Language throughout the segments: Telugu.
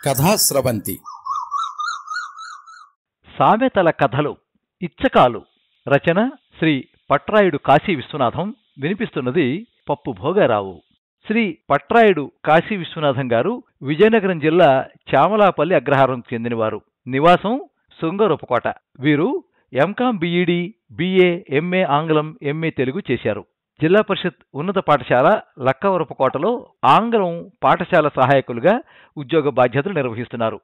కథాస్రవంతి సామెతల కథలు ఇచ్చకాలు. రచన శ్రీ పట్రాయుడు కాశీ విశ్వనాథం. వినిపిస్తున్నది పప్పు భోగారావు. శ్రీ పట్రాయుడు కాశీ విశ్వనాథం గారు విజయనగరం జిల్లా చామలాపల్లి అగ్రహారం చెందినవారు. నివాసం శృంగరూపకోట. వీరు ఎంకాం బిఈడి, బిఏ, ఎంఏ ఆంగ్లం, ఎంఏ తెలుగు చేశారు. జిల్లా పరిషత్ ఉన్నత పాఠశాల లక్కవరపుకోటలో ఆంగ్లం పాఠశాల సహాయకులుగా ఉద్యోగ బాధ్యతలు నిర్వహిస్తున్నారు.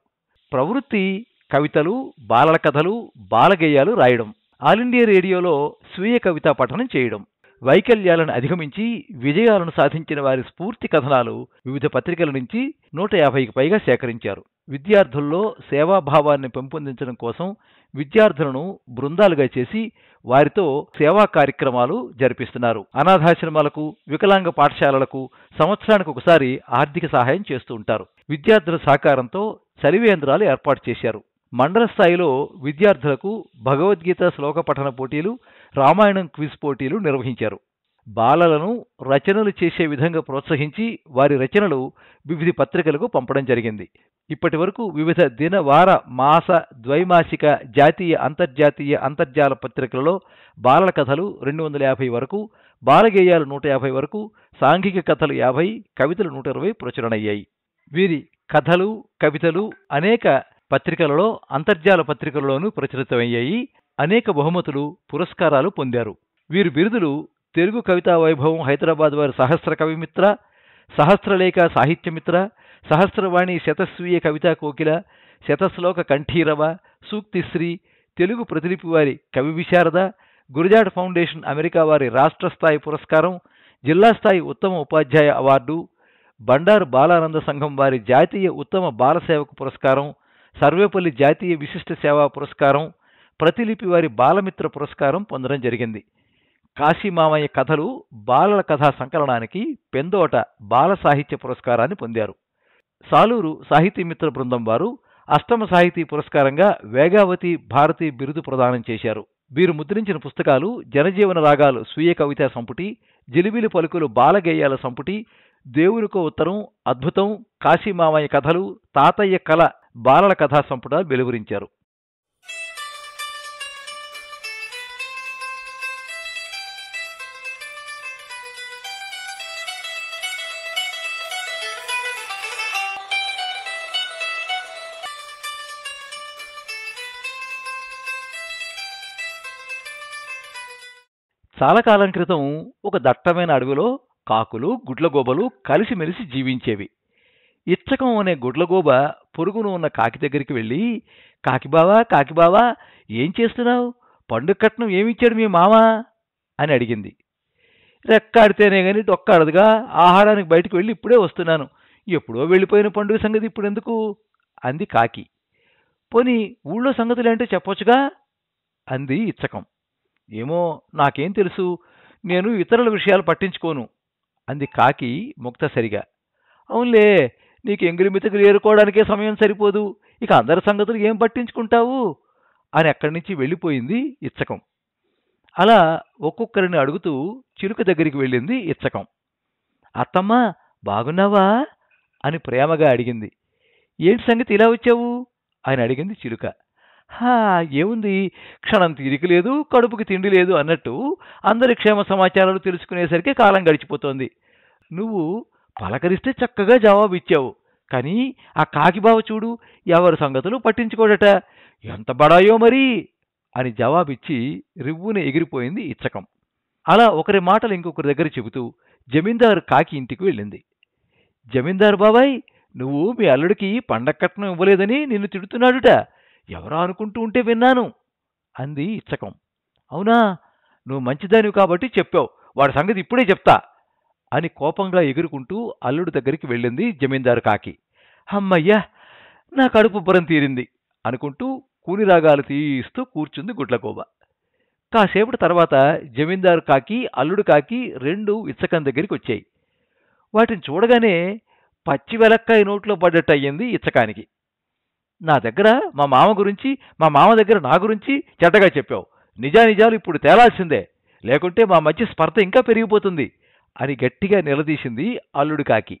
ప్రవృత్తి కవితలు, బాలల కథలు, బాలగేయాలు రాయడం, ఆల్ ఇండియా రేడియోలో స్వీయ కవితా పఠనం చేయడం. వైకల్యాలను అధిగమించి విజయాలను సాధించిన వారి స్ఫూర్తి కథనాలు వివిధ పత్రికల నుంచి 150కి పైగా సేకరించారు. విద్యార్థుల్లో సేవాభావాన్ని పెంపొందించడం కోసం విద్యార్థులను బృందాలుగా చేసి వారితో సేవా కార్యక్రమాలు జరిపిస్తున్నారు. అనాథాశ్రమాలకు, వికలాంగ పాఠశాలలకు సంవత్సరానికి ఒకసారి ఆర్థిక సహాయం చేస్తూ ఉంటారు. విద్యార్థుల సహకారంతో చలివేంద్రాలు ఏర్పాటు చేశారు. మండల స్థాయిలో విద్యార్థులకు భగవద్గీత శ్లోక పఠన పోటీలు, రామాయణం క్విజ్ పోటీలు నిర్వహించారు. బాలలను రచనలు చేసే విధంగా ప్రోత్సహించి వారి రచనలు వివిధ పత్రికలకు పంపడం జరిగింది. ఇప్పటి వరకు వివిధ దిన, వార, మాస, ద్వైమాసిక, జాతీయ, అంతర్జాతీయ, అంతర్జాల పత్రికలలో బాలల కథలు 250 వరకు, బాలగేయాలు 150 వరకు, సాంఘిక కథలు 50, కవితలు 120 ప్రచురణయ్యాయి. వీరి కథలు, కవితలు అనేక పత్రికలలో, అంతర్జాల పత్రికలలోనూ ప్రచురితమయ్యాయి. అనేక బహుమతులు, పురస్కారాలు పొందారు. వీరి బిరుదులు: తెలుగు కవితా వైభవం హైదరాబాద్ వారి సహస్ర కవిమిత్ర, సహస్రలేఖ సాహిత్యమిత్ర, సహస్రవాణి శతస్వీయ కవితా కోకిల, శతశ్లోక కంఠీరవ, సూక్తిశ్రీ, తెలుగు ప్రతిలిపి వారి కవి విశారద, గురజాడ ఫౌండేషన్ అమెరికా వారి రాష్ట్ర స్థాయి పురస్కారం, జిల్లా స్థాయి ఉత్తమ ఉపాధ్యాయ అవార్డు, బండారు బాలానంద సంఘం వారి జాతీయ ఉత్తమ బాలసేవకు పురస్కారం, సర్వేపల్లి జాతీయ విశిష్ట సేవా పురస్కారం, ప్రతిలిపి వారి బాలమిత్ర పురస్కారం పొందడం జరిగింది. కాశీమామయ్య కథలు బాలల కథా సంకలనానికి పెందోట బాల సాహిత్య పురస్కారాన్ని పొందారు. సాలూరు సాహితీమిత్ర బృందం వారు అష్టమ సాహితీ పురస్కారంగా వేగావతి భారతి బిరుదు ప్రదానం చేశారు. వీరు ముద్రించిన పుస్తకాలు: జనజీవన రాగాలు స్వీయ కవితా సంపుటి, జిలిబిలి పలుకులు బాలగేయాల సంపుటి, దేవునికో ఉత్తరం, అద్భుతం, కాశీమామయ్య కథలు, తాతయ్య కళ బాలల కథా సంపుటాలు వెలువరించారు. చాలా కాలం క్రితం ఒక దట్టమైన అడవిలో కాకులు, గుడ్లగోబలు కలిసిమెలిసి జీవించేవి. ఇచ్చకం అనే గుడ్లగోబ పొరుగును ఉన్న కాకి దగ్గరికి వెళ్ళి, కాకిబావా, కాకిబావా, ఏం చేస్తున్నావు? పండుగ కట్నం ఏమిచ్చాడు మీ మామ అని అడిగింది. రెక్కాడితేనే గాని డొక్కాడదుగా, ఆహారానికి బయటకు వెళ్ళి ఇప్పుడే వస్తున్నాను. ఎప్పుడో వెళ్ళిపోయిన పండుగ సంగతి ఇప్పుడెందుకు అంది కాకి. పోనీ ఊళ్ళో సంగతులేంటో చెప్పొచ్చుగా అంది ఇచ్చకం. ఏమో, నాకేం తెలుసు, నేను ఇతరుల విషయాలు పట్టించుకోను అంది కాకి ముక్తసరిగా. అవునులే, నీకు ఎంగిలి మితకులు ఏరుకోవడానికే సమయం సరిపోదు, ఇక అందరి సంగతులు ఏం పట్టించుకుంటావు అని అక్కడి నుంచి వెళ్ళిపోయింది ఇచ్చకం. అలా ఒక్కొక్కరిని అడుగుతూ చిలుక దగ్గరికి వెళ్ళింది ఇచ్చకం. అత్తమ్మా, బాగున్నావా అని ప్రేమగా అడిగింది. ఏంటి సంగతి ఇలా వచ్చావు అని అడిగింది చిలుక. ఏముంది, క్షణం తీరిక లేదు, కడుపుకి తిండి లేదు అన్నట్టు అందరి క్షేమ సమాచారాలు తెలుసుకునేసరికి కాలం గడిచిపోతోంది. నువ్వు పలకరిస్తే చక్కగా జవాబు ఇచ్చావు, కానీ ఆ కాకిబావ చూడు, ఎవరి సంగతులు పట్టించుకోడట, ఎంత బడాయో మరి అని జవాబిచ్చి రివ్వున ఎగిరిపోయింది ఇచ్చకం. అలా ఒకరి మాటలు ఇంకొకరి దగ్గర చెబుతూ జమీందారు కాకి ఇంటికి వెళ్ళింది. జమీందారు బాబాయ్, నువ్వు మీ అల్లుడికి పండగ కట్నం ఇవ్వలేదని నిన్ను తిడుతున్నాడుట, ఎవరో అనుకుంటూ ఉంటే విన్నాను అంది ఇచ్చకం. అవునా, నువ్వు మంచిదానివి కాబట్టి చెప్పావు, వాడి సంగతి ఇప్పుడే చెప్తా అని కోపంగా ఎగురుకుంటూ అల్లుడి దగ్గరికి వెళ్ళింది జమీందారు కాకి. అమ్మయ్యా, నా కడుపు బురం తీరింది అనుకుంటూ కూనిరాగాలు తీస్తూ కూర్చుంది గుడ్లగోబ. కాసేపటి తర్వాత జమీందారు కాకి, అల్లుడు కాకి రెండు ఇచ్చకం దగ్గరికి వచ్చాయి. వాటిని చూడగానే పచ్చి వెలక్కాయ నోట్లో పడ్డట్టు అయ్యింది ఇచ్చకానికి. నా దగ్గర మా మామ గురించి, మా మామ దగ్గర నా గురించి చెడ్డగా చెప్పావు, నిజానిజాలు ఇప్పుడు తేలాల్సిందే, లేకుంటే మా మధ్య స్పర్ధ ఇంకా పెరిగిపోతుంది అని గట్టిగా నిలదీసింది అల్లుడు కాకి.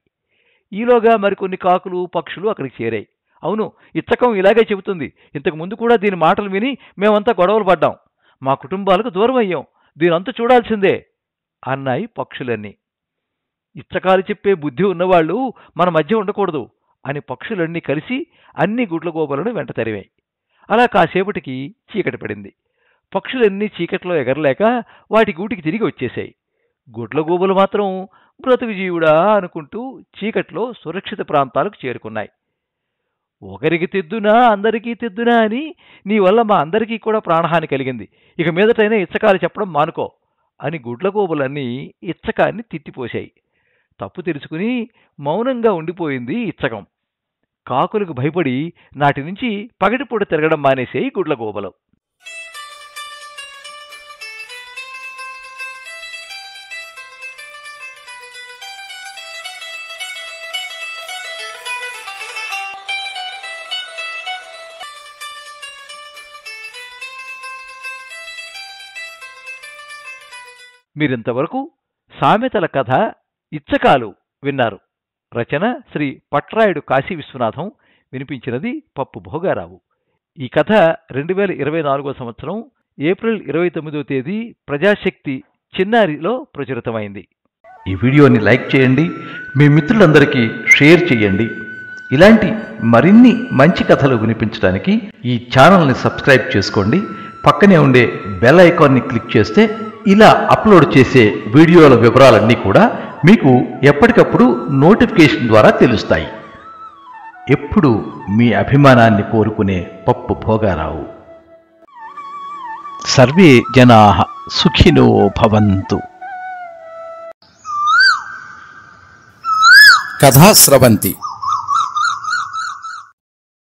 ఈలోగా మరికొన్ని కాకులు, పక్షులు అక్కడికి చేరాయి. అవును, ఇచ్చకం ఇలాగే చెబుతుంది. ఇంతకు ముందు కూడా దీని మాటలు విని మేమంతా గొడవలు పడ్డాం. మా కుటుంబాలకు దూరం అయ్యాం. దీనంతా చూడాల్సిందే అన్నాయి పక్షులన్నీ. ఇచ్చకాలు చెప్పే బుద్ధి ఉన్నవాళ్ళు మన మధ్య ఉండకూడదు అని పక్షులన్నీ కలిసి అన్ని గుడ్లగూబలను వెంట తరివాయి. అలా కాసేపటికి చీకటి పడింది. పక్షులన్నీ చీకట్లో ఎగరలేక వాటి గూటికి తిరిగి వచ్చేశాయి. గుడ్లగూబలు మాత్రం బ్రతుకు జీవుడా అనుకుంటూ చీకట్లో సురక్షిత ప్రాంతాలకు చేరుకున్నాయి. ఒకరికి తెద్దునా అందరికీ తెద్దునా అని నీ వల్ల మా అందరికీ కూడా ప్రాణహాని కలిగింది. ఇక మీదటైనా ఇచ్చకాలు చెప్పడం మానుకో అని గుడ్లగూబలన్నీ ఇచ్చకాన్ని తిట్టిపోశాయి. తప్పు తెలుసుకుని మౌనంగా ఉండిపోయింది ఇచ్చకం. కాకులకు భయపడి నాటి నుంచి పగటిపూట తిరగడం మానేసాయి గుడ్లగూబలు. మీరింతవరకు సామెతల కథ ఇచ్చకాలు విన్నారు. రచన శ్రీ పట్రాయుడు కాశీ విశ్వనాథం. వినిపించినది పప్పు భోగారావు. ఈ కథ 2024 సంవత్సరం ఏప్రిల్ 29వ తేదీ ప్రజాశక్తి చిన్నారిలో ప్రచురితమైంది. ఈ వీడియోని లైక్ చేయండి, మీ మిత్రులందరికీ షేర్ చేయండి. ఇలాంటి మరిన్ని మంచి కథలు వినిపించడానికి ఈ ఛానల్ని సబ్స్క్రైబ్ చేసుకోండి. పక్కనే ఉండే బెల్ ఐకాన్ని క్లిక్ చేస్తే ఇలా అప్లోడ్ చేసే వీడియోల వివరాలన్నీ కూడా మీకు ఎప్పటికప్పుడు నోటిఫికేషన్ ద్వారా తెలుస్తాయి. ఎప్పుడు మీ అభిమానాన్ని కోరుకునే పప్పు భోగారావు. సర్వే జనాః సుఖినో భవంతు. కథా స్రవంతి